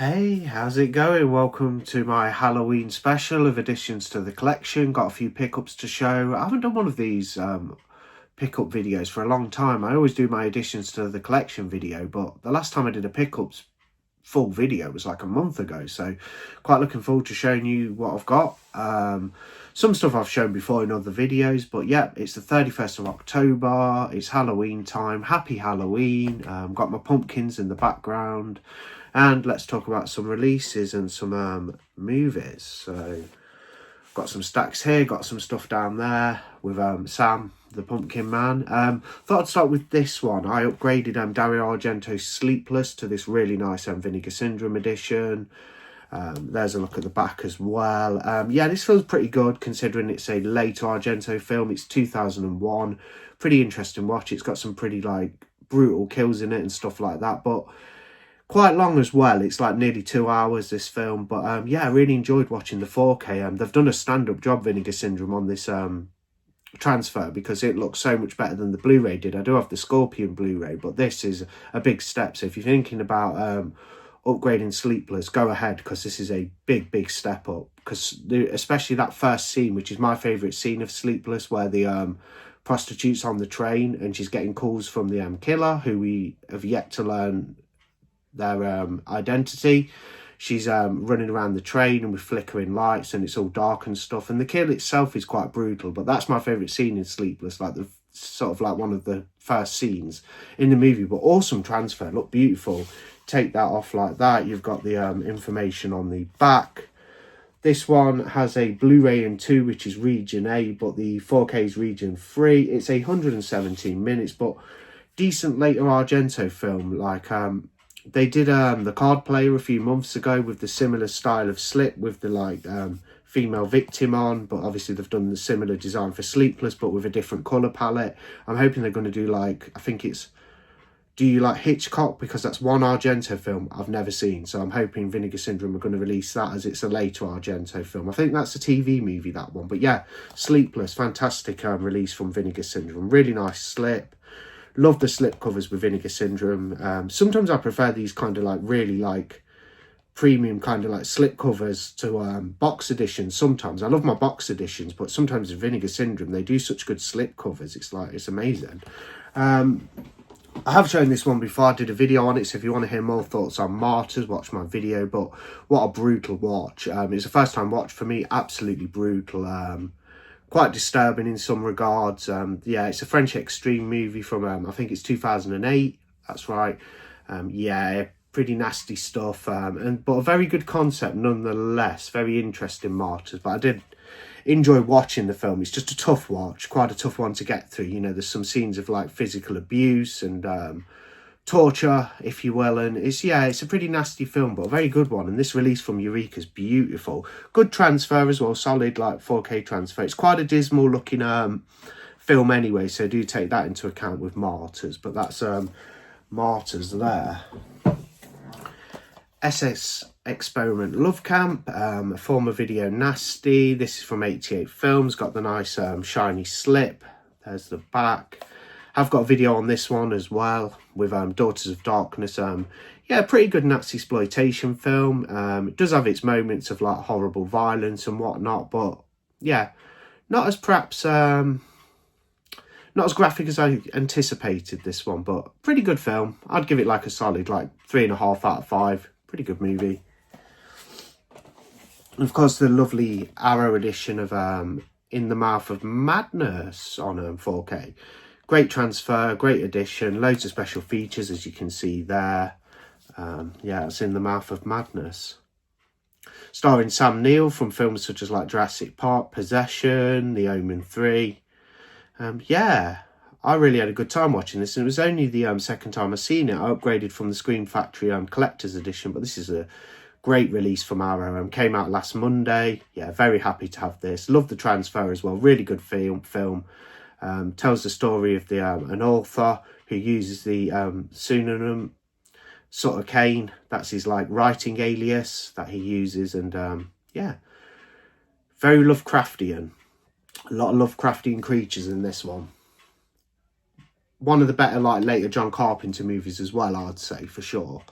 Hey, how's it going? Welcome to my Halloween special of additions to the collection. Got a few pickups to show. I haven't done one of these pickup videos for a long time. I always do my additions to the collection video, but the last time I did a pickups full video was like a month ago, so quite looking forward to showing you what I've got. Some stuff I've shown before in other videos, but yeah, it's the 31st of October, it's Halloween time. Happy Halloween. Got my pumpkins in the background, and let's talk about some releases and some movies. So got some stacks here, got some stuff down there with Sam the Pumpkin Man. Thought I'd start with this one. I upgraded Dario Argento's Sleepless to this really nice Vinegar Syndrome edition. There's a look at the back as well. Yeah, this feels pretty good considering it's a later Argento film. It's 2001. Pretty interesting watch. It's got some pretty like brutal kills in it and stuff like that, but quite long as well. It's like nearly 2 hours, this film. But yeah, I really enjoyed watching the 4K. They've done a stand-up job, Vinegar Syndrome, on this transfer, because it looks so much better than the Blu-ray did. I do have the Scorpion Blu-ray, but this is a big step. So if you're thinking about upgrading Sleepless, go ahead, because this is a big step up. Because especially that first scene, which is my favourite scene of Sleepless, where the prostitute's on the train and she's getting calls from the killer, who we have yet to learn their identity. She's running around the train and with flickering lights, and it's all dark and stuff, and the kill itself is quite brutal, but that's my favourite scene in Sleepless, like the sort of like one of the first scenes in the movie. But awesome transfer, look beautiful. Take that off like that. You've got the information on the back. This one has a Blu-ray in 2, which is region A, but the 4K is region 3. It's 117 minutes, but decent later Argento film. Like they did the Card Player a few months ago with the similar style of slip with the like female victim on, but obviously they've done the similar design for Sleepless but with a different colour palette. I'm hoping they're going to do like, I think it's Do You Like Hitchcock, because that's one Argento film I've never seen, so I'm hoping Vinegar Syndrome are going to release that as it's a later Argento film. I think that's a TV movie, that one. But yeah, Sleepless, fantastic release from Vinegar Syndrome. Really nice slip. Love the slip covers with Vinegar Syndrome. Sometimes I prefer these kind of like really like premium kind of like slip covers to box editions. Sometimes I love my box editions, but sometimes with Vinegar Syndrome they do such good slip covers. It's like, it's amazing. I have shown this one before. I did a video on it, so if you want to hear more thoughts on Martyrs, watch my video. But what a brutal watch. It's a first time watch for me. Absolutely brutal. Quite disturbing in some regards. Yeah, it's a French extreme movie from I think it's 2008. That's right. Yeah, pretty nasty stuff. But a very good concept nonetheless. Very interesting, Martyrs. But I did enjoy watching the film. It's just a tough watch, quite a tough one to get through. You know, there's some scenes of like physical abuse and torture, if you will, and it's a pretty nasty film, but a very good one. And this release from Eureka's beautiful. Good transfer as well, solid like 4K transfer. It's quite a dismal looking film anyway, so do take that into account with Martyrs. But that's Martyrs there. SS Experiment Love Camp, a former video nasty. This is from 88 Films, got the nice shiny slip. There's the back. I've got a video on this one as well with Daughters of Darkness. Yeah, pretty good Nazi exploitation film. It does have its moments of like horrible violence and whatnot, but yeah, not as perhaps not as graphic as I anticipated, this one, but pretty good film. I'd give it like a solid like 3.5 out of 5. Pretty good movie. And of course, the lovely Arrow edition of In the Mouth of Madness on 4K. Great transfer, great edition, loads of special features as you can see there. Yeah, it's In the Mouth of Madness. Starring Sam Neill from films such as like Jurassic Park, Possession, The Omen 3. Yeah, I really had a good time watching this. And it was only the second time I've seen it. I upgraded from the Screen Factory Collector's Edition, but this is a great release from Arrow. Came out last Monday. Yeah, very happy to have this. Love the transfer as well. Really good film. Tells the story of the an author who uses the pseudonym Sutter Kane. That's his like writing alias that he uses, and yeah, very Lovecraftian. A lot of Lovecraftian creatures in this one. One of the better like later John Carpenter movies as well, I'd say, for sure.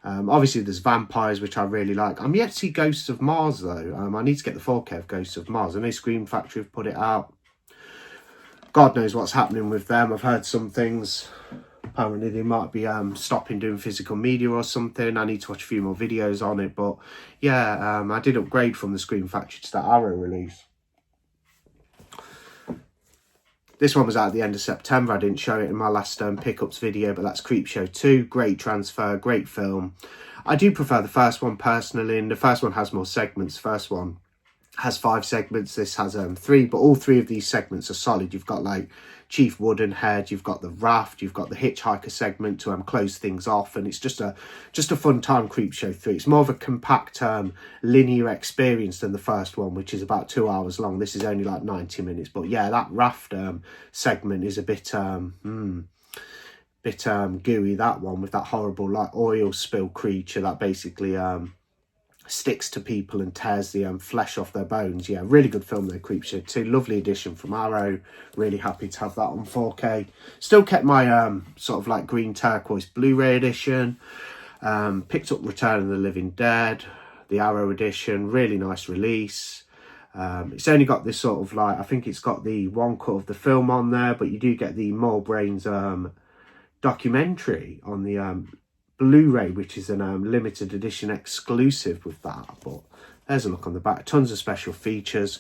Obviously, there's vampires, which I really like. I'm yet to see Ghosts of Mars, though. I need to get the 4K of Ghosts of Mars. I know Scream Factory have put it out. God knows what's happening with them. I've heard some things. Apparently, they might be stopping doing physical media or something. I need to watch a few more videos on it. But, yeah, I did upgrade from the Scream Factory to that Arrow release. This one was out at the end of September. I didn't show it in my last pickups video, but that's Creepshow 2. Great transfer, great film. I do prefer the first one personally, and the first one has more segments. The first one has 5 segments. This has 3, but all 3 of these segments are solid. You've got like Chief Woodenhead, you've got the Raft, you've got the Hitchhiker segment to close things off, and it's just a fun time. Creepshow 3. It's more of a compact linear experience than the first one, which is about 2 hours long. This is only like 90 minutes, but yeah, that Raft segment is a bit gooey, that one, with that horrible like oil spill creature that basically sticks to people and tears the flesh off their bones. Yeah, really good film though, Creepshow 2. Lovely edition from Arrow. Really happy to have that on 4K. Still kept my sort of like green turquoise Blu-ray edition. Picked up Return of the Living Dead, the Arrow edition. Really nice release. It's only got this sort of like, I think it's got the one cut of the film on there, but you do get the More Brains documentary on the Blu-ray, which is a limited edition exclusive with that. But there's a look on the back. Tons of special features.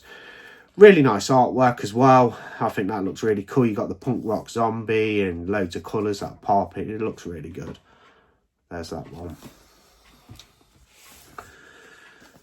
Really nice artwork as well. I think that looks really cool. You got the punk rock zombie and loads of colours that pop it. It looks really good. There's that one.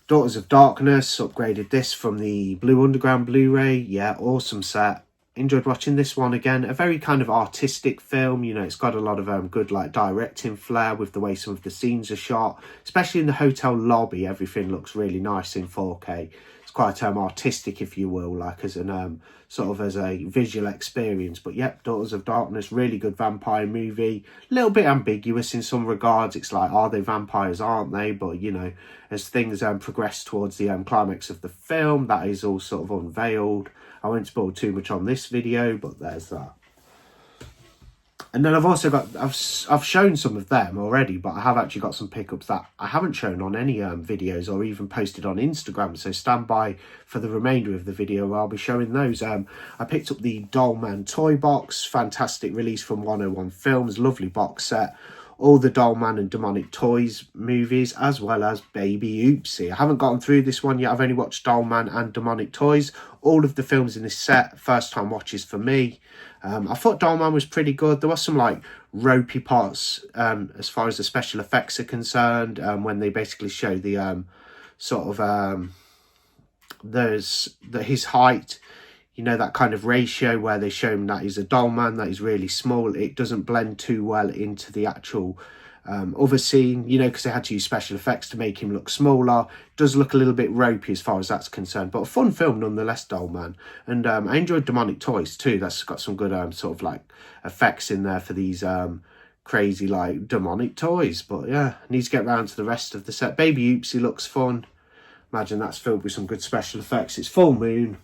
Daughters of Darkness. Upgraded this from the Blue Underground Blu-ray. Yeah, awesome set. Enjoyed watching this one again. A very kind of artistic film. You know, it's got a lot of good like directing flair with the way some of the scenes are shot, especially in the hotel lobby. Everything looks really nice in 4K. It's quite artistic, if you will, like as an sort of as a visual experience. But yep, Daughters of Darkness, really good vampire movie. A little bit ambiguous in some regards. It's like, are they vampires, aren't they? But you know, as things progress towards the climax of the film, that is all sort of unveiled. I won't spoil too much on this video, but there's that. And then I've also got, I've shown some of them already, but I have actually got some pickups that I haven't shown on any videos or even posted on Instagram. So stand by for the remainder of the video where I'll be showing those. I picked up the Dollman toy box, fantastic release from 101 Films, lovely box set. All the Dollman and Demonic Toys movies, as well as Baby Oopsie. I haven't gotten through this one yet. I've only watched Dollman and Demonic Toys. All of the films in this set, first time watches for me. I thought Dollman was pretty good. There was some like ropey parts as far as the special effects are concerned, when they basically show the sort of his height. You know, that kind of ratio where they show him that he's a doll man, that he's really small. It doesn't blend too well into the actual other scene, you know, because they had to use special effects to make him look smaller. It does look a little bit ropey as far as that's concerned, but a fun film nonetheless, Doll Man. And I enjoyed Demonic Toys too. That's got some good sort of like effects in there for these crazy like demonic toys. But yeah, I need to get round to the rest of the set. Baby Oopsie looks fun. Imagine that's filled with some good special effects. It's full moon.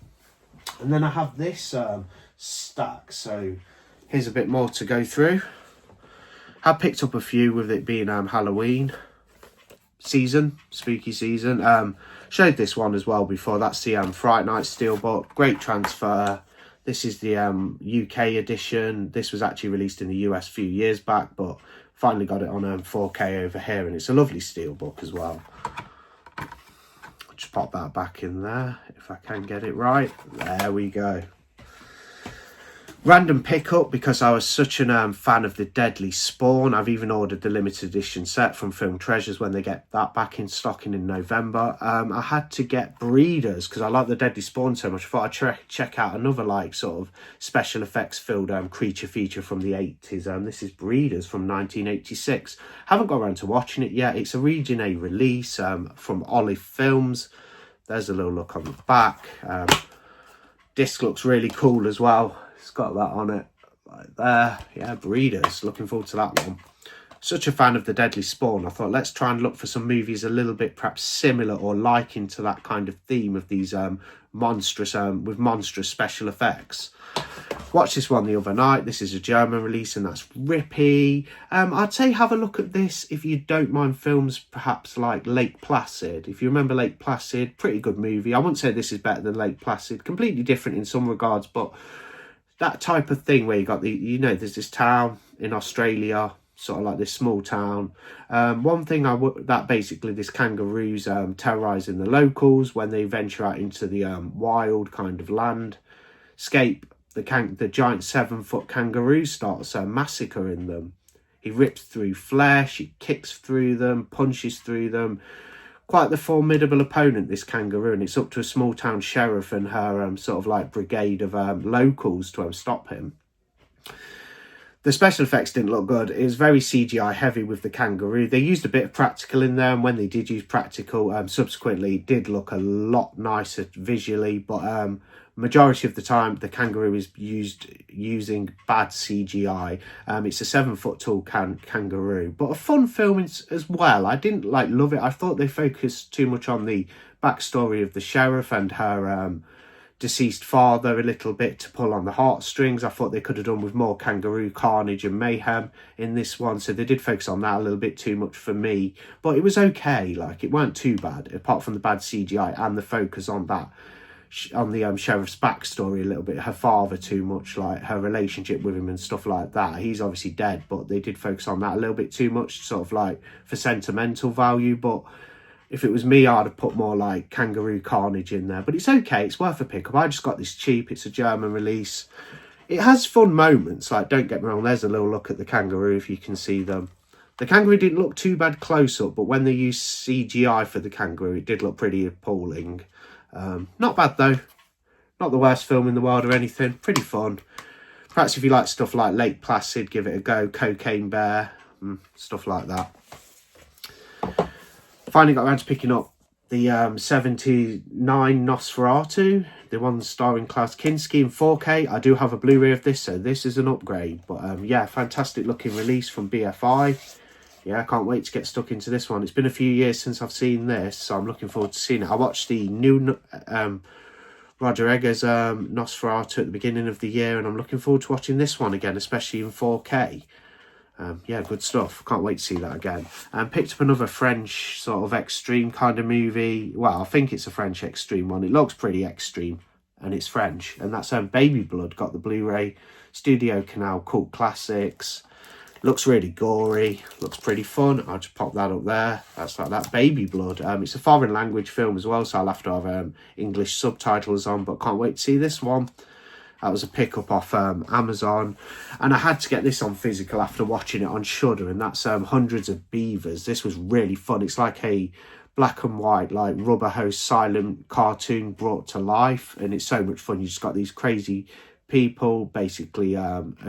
And then I have this stack, so here's a bit more to go through. I picked up a few with it being Halloween season, spooky season. Showed this one as well before. That's the Fright Night Steelbook. Great transfer. This is the UK edition. This was actually released in the US a few years back, but finally got it on 4K over here, and it's a lovely Steelbook as well. Just pop that back in there if I can get it right. There we go. Random pickup because I was such a fan of the Deadly Spawn. I've even ordered the limited edition set from Film Treasures when they get that back in stocking in November. I had to get Breeders because I like the Deadly Spawn so much. I thought I'd check out another like sort of special effects filled creature feature from the 80s. This is Breeders from 1986. Haven't got around to watching it yet. It's a Region A release from Olive Films. There's a little look on the back. Disc looks really cool as well. It's got that on it, like there. Yeah, Breeders. Looking forward to that one. Such a fan of the Deadly Spawn. I thought, let's try and look for some movies a little bit perhaps similar or like into that kind of theme of these monstrous, with monstrous special effects. Watched this one the other night. This is a German release, and that's Rippy. I'd say have a look at this if you don't mind films perhaps like Lake Placid. If you remember Lake Placid, pretty good movie. I wouldn't say this is better than Lake Placid. Completely different in some regards, but that type of thing where you got the, you know, there's this town in Australia, sort of like this small town. One thing that basically this kangaroos terrorizing the locals when they venture out into the wild kind of landscape. The giant 7-foot kangaroo starts massacring them. He rips through flesh, he kicks through them, punches through them. Quite the formidable opponent, this kangaroo, and it's up to a small town sheriff and her sort of like brigade of locals to stop him. The special effects didn't look good. It was very CGI heavy with the kangaroo. They used a bit of practical in there, and when they did use practical, subsequently it did look a lot nicer visually, but majority of the time the kangaroo is using bad CGI. It's a 7-foot tall kangaroo, but a fun film as well. I didn't love it. I thought they focused too much on the backstory of the sheriff and her deceased father a little bit to pull on the heartstrings. I thought they could have done with more kangaroo carnage and mayhem in this one, so they did focus on that a little bit too much for me, but it was okay. Like, it weren't too bad apart from the bad CGI and the focus on that, on the sheriff's backstory a little bit, her father too much, like her relationship with him and stuff like that. He's obviously dead, but they did focus on that a little bit too much, sort of like for sentimental value. But if it was me, I'd have put more like kangaroo carnage in there. But it's okay, it's worth a pickup. I just got this cheap. It's a German release. It has fun moments, like, don't get me wrong, there's a little look at the kangaroo if you can see them. The kangaroo didn't look too bad close up, but when they used CGI for the kangaroo, it did look pretty appalling. Not bad though, not the worst film in the world or anything, pretty fun. Perhaps if you like stuff like Lake Placid, give it a go. Cocaine Bear, stuff like that. Finally got around to picking up the 79 Nosferatu, the one starring Klaus Kinski in 4K. I do have a Blu-ray of this, so this is an upgrade. But yeah, fantastic looking release from BFI. Yeah, I can't wait to get stuck into this one. It's been a few years since I've seen this, so I'm looking forward to seeing it. I watched the new Roger Eggers Nosferatu at the beginning of the year, and I'm looking forward to watching this one again, especially in 4K. Yeah, good stuff. Can't wait to see that again. Picked up another French sort of extreme kind of movie. Well, I think it's a French extreme one. It looks pretty extreme, and it's French. And that's Baby Blood. Got the Blu-ray, Studio Canal Cult Classics. Looks really gory, looks pretty fun. I'll just pop that up there. That's like that, Baby Blood. It's a foreign language film as well, so I'll have to have English subtitles on, but can't wait to see this one. That was a pickup off Amazon, and I had to get this on physical after watching it on Shudder, and that's Hundreds of Beavers. This was really fun. It's like a black and white, like rubber hose silent cartoon brought to life, and it's so much fun. You just got these crazy people basically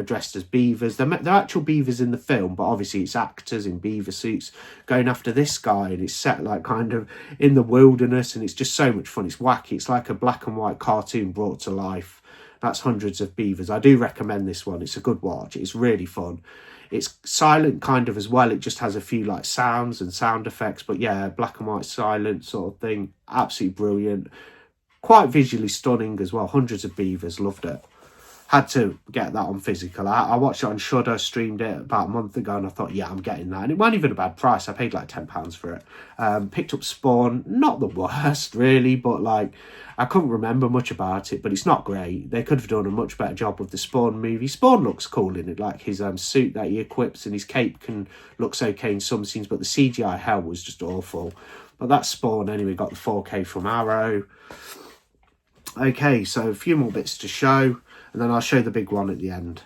dressed as beavers. They're actual beavers in the film, but obviously it's actors in beaver suits going after this guy, and it's set like kind of in the wilderness, and it's just so much fun. It's wacky. It's like a black and white cartoon brought to life. That's Hundreds of Beavers. I do recommend this one. It's a good watch. It's really fun. It's silent kind of as well. It just has a few like sounds and sound effects, but yeah, black and white silent sort of thing. Absolutely brilliant. Quite visually stunning as well. Hundreds of Beavers. Loved it. Had to get that on physical. I watched it on Shudder, streamed it about a month ago, and I thought, yeah, I'm getting that. And it wasn't even a bad price. I paid like £10 for it. Picked up Spawn. Not the worst, really, but like, I couldn't remember much about it, but it's not great. They could have done a much better job with the Spawn movie. Spawn looks cool in it, like his suit that he equips and his cape looks okay in some scenes, but the CGI hell was just awful. But that's Spawn anyway. Got the 4K from Arrow. Okay, so a few more bits to show, and then I'll show the big one at the end.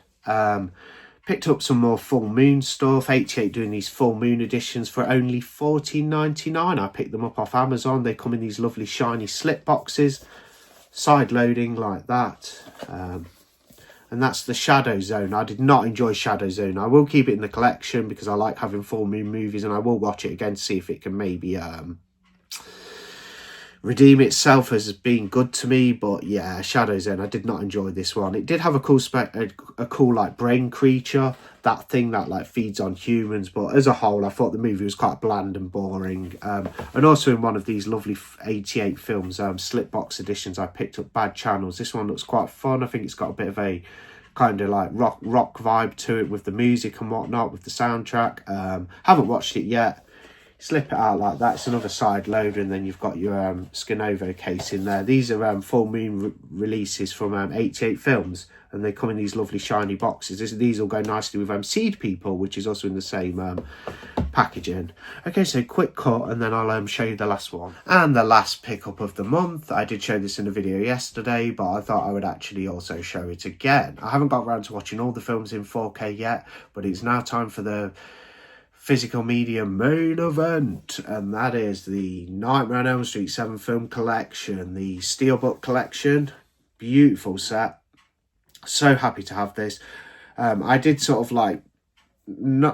Picked up some more full moon stuff. 88 doing these full moon editions for only $14.99. I picked them up off Amazon. They come in these lovely shiny slip boxes, side loading like that. And that's the Shadow Zone. I did not enjoy Shadow Zone. I will keep it in the collection because I like having full moon movies, and I will watch it again to see if it can maybe redeem itself as being good to me. But yeah, Shadow Zone, I did not enjoy this one. It did have a cool a cool like brain creature, that thing that like feeds on humans, but as a whole I thought the movie was quite bland and boring. And also in one of these lovely 88 films slip box editions, I picked up Bad Channels. This one looks quite fun. I think it's got a bit of a kind of like rock vibe to it with the music and whatnot, with the soundtrack. Haven't watched it yet. Slip it out like that. It's another side loader, and then you've got your Skinovo case in there. These are full moon releases from 88 Films, and they come in these lovely shiny boxes. These will go nicely with Seed People, which is also in the same packaging. Okay, so quick cut, and then I'll show you the last one. And the last pickup of the month. I did show this in a video yesterday, but I thought I would actually also show it again. I haven't got around to watching all the films in 4K yet, but it's now time for the physical media main event, and that is the Nightmare on Elm Street 7 film collection, the steelbook collection. Beautiful set. So happy to have this. I did sort of like,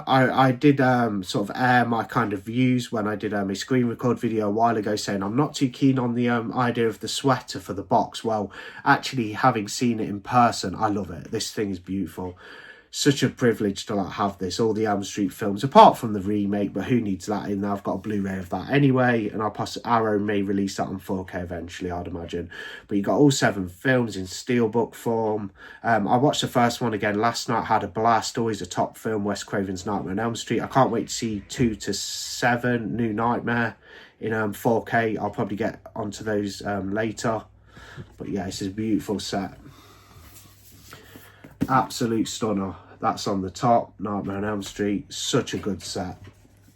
I did sort of air my kind of views when I did a screen record video a while ago, saying I'm not too keen on the idea of the sweater for the box. Well, actually having seen it in person, I love it. This thing is beautiful. Such a privilege to like have this, all the Elm Street films, apart from the remake, but who needs that in there? I've got a Blu-ray of that anyway, and Arrow may release that on 4K eventually, I'd imagine. But you got all 7 films in steelbook form. I watched the first one again last night, had a blast. Always a top film, Wes Craven's Nightmare on Elm Street. I can't wait to see 2 to 7, New Nightmare, in 4K. I'll probably get onto those later. But yeah, it's a beautiful set. Absolute stunner. That's on the top, Nightmare on Elm Street. Such a good set.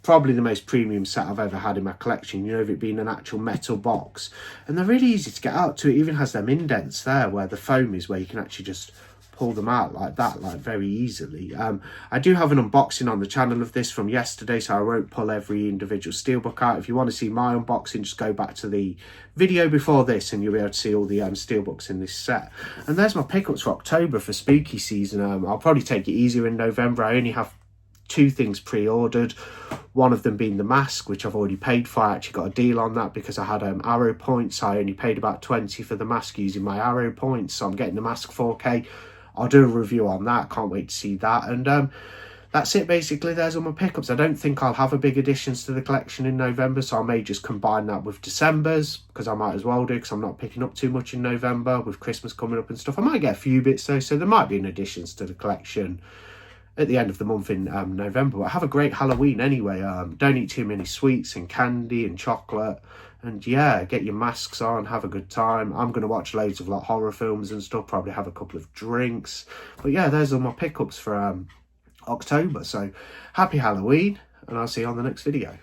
Probably the most premium set I've ever had in my collection, you know, of it being an actual metal box. And they're really easy to get out to. It even has them indents there where the foam is, where you can actually just pull them out like that, like very easily. I do have an unboxing on the channel of this from yesterday, so I won't pull every individual steelbook out. If you want to see my unboxing, just go back to the video before this and you'll be able to see all the steelbooks in this set. And there's my pickups for October for spooky season. I'll probably take it easier in November. I only have 2 things pre-ordered, one of them being the mask, which I've already paid for. I actually got a deal on that because I had Arrow points. I only paid about 20 for the mask using my Arrow points, so I'm getting the mask 4K. I'll do a review on that. Can't wait to see that. And that's it basically. There's all my pickups. I don't think I'll have a big additions to the collection in November, so I may just combine that with December's, because I might as well do, because I'm not picking up too much in November with Christmas coming up and stuff. I might get a few bits though, so there might be an additions to the collection at the end of the month in November. But have a great Halloween anyway. Don't eat too many sweets and candy and chocolate. And yeah, get your masks on, have a good time. I'm going to watch loads of like horror films and stuff, probably have a couple of drinks. But yeah, there's all my pickups for October. So happy Halloween, and I'll see you on the next video.